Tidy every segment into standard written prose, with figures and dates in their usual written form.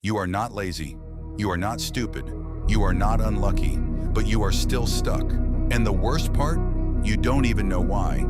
You are not lazy. You are not stupid. You are not unlucky, but you are still stuck. And the worst part, you don't even know why.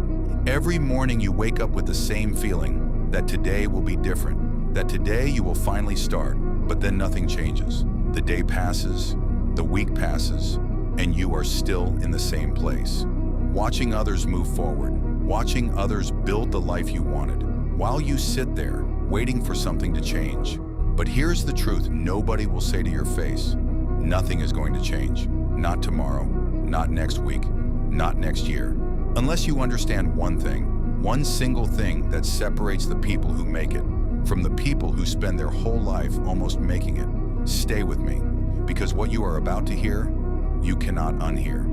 Every morning you wake up with the same feeling that today will be different, that today you will finally start, but then nothing changes. The day passes, the week passes, and you are still in the same place. Watching others move forward, watching others build the life you wanted, while you sit there waiting for something to change. But here's the truth nobody will say to your face. Nothing is going to change. Not tomorrow, not next week, not next year. Unless you understand one thing, one single thing that separates the people who make it from the people who spend their whole life almost making it. Stay with me, because what you are about to hear, you cannot unhear.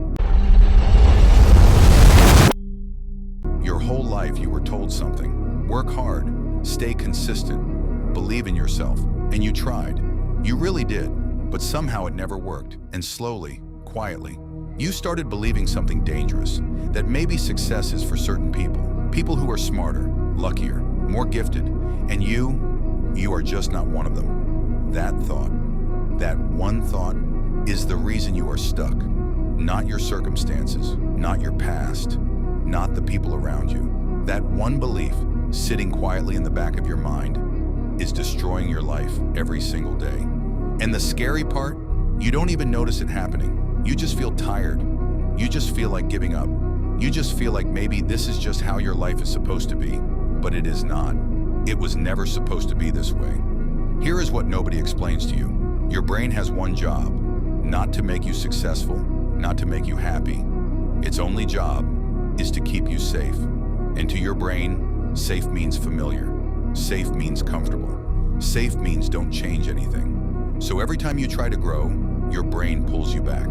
Your whole life you were told something. Work hard, stay consistent, believe in yourself, and you tried. You really did, but somehow it never worked. And slowly, quietly, you started believing something dangerous, that maybe success is for certain people who are smarter, luckier, more gifted, and you are just not one of them. That thought, that one thought, is the reason you are stuck. Not your circumstances, not your past, not the people around you. That one belief, sitting quietly in the back of your mind, is destroying your life every single day. And the scary part, you don't even notice it happening. You just feel tired. You just feel like giving up. You just feel like maybe this is just how your life is supposed to be, but it is not. It was never supposed to be this way. Here is what nobody explains to you. Your brain has one job, not to make you successful, not to make you happy. Its only job is to keep you safe. And to your brain, safe means familiar. Safe means comfortable. Safe means don't change anything. So every time you try to grow, your brain pulls you back.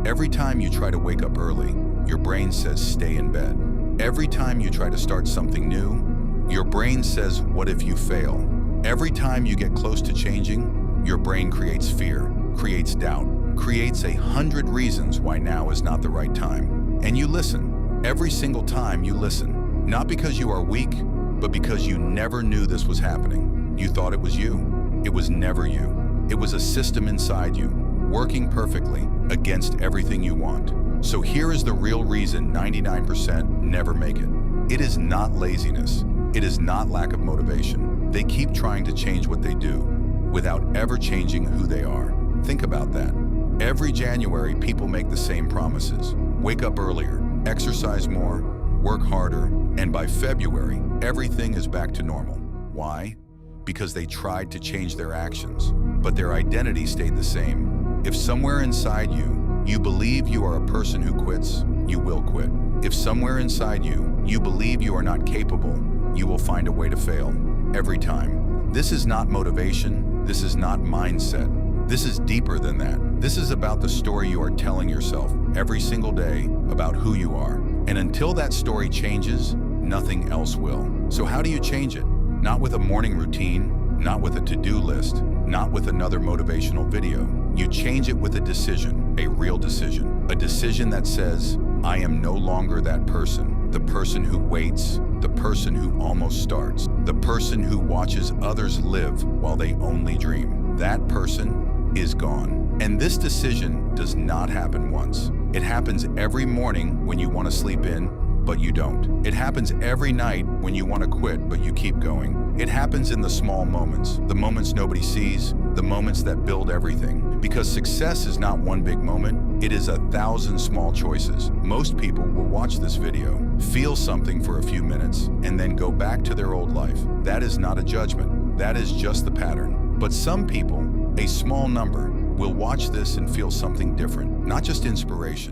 Every time you try to wake up early, your brain says stay in bed. Every time you try to start something new, your brain says what if you fail? Every time you get close to changing, your brain creates fear, creates doubt, creates 100 reasons why now is not the right time. And you listen. Every single time you listen. Not because you are weak, but because you never knew this was happening. You thought it was you. It was never you. It was a system inside you, working perfectly against everything you want. So here is the real reason 99% never make it. It is not laziness. It is not lack of motivation. They keep trying to change what they do without ever changing who they are. Think about that. Every January, people make the same promises. Wake up earlier, exercise more, work harder, and by February, everything is back to normal. Why? Because they tried to change their actions, but their identity stayed the same. If somewhere inside you, you believe you are a person who quits, you will quit. If somewhere inside you, you believe you are not capable, you will find a way to fail. Every time. This is not motivation. This is not mindset. This is deeper than that. This is about the story you are telling yourself every single day about who you are. And until that story changes, nothing else will. So how do you change it? Not with a morning routine, not with a to-do list, not with another motivational video. You change it with a decision, a real decision. A decision that says, I am no longer that person. The person who waits, the person who almost starts, the person who watches others live while they only dream. That person is gone. And this decision does not happen once. It happens every morning when you want to sleep in, but you don't. It happens every night when you want to quit, but you keep going. It happens in the small moments, the moments nobody sees, the moments that build everything. Because success is not one big moment, it is 1,000 small choices. Most people will watch this video, feel something for a few minutes, and then go back to their old life. That is not a judgment. That is just the pattern. But some people, a small number, will watch this and feel something different, not just inspiration.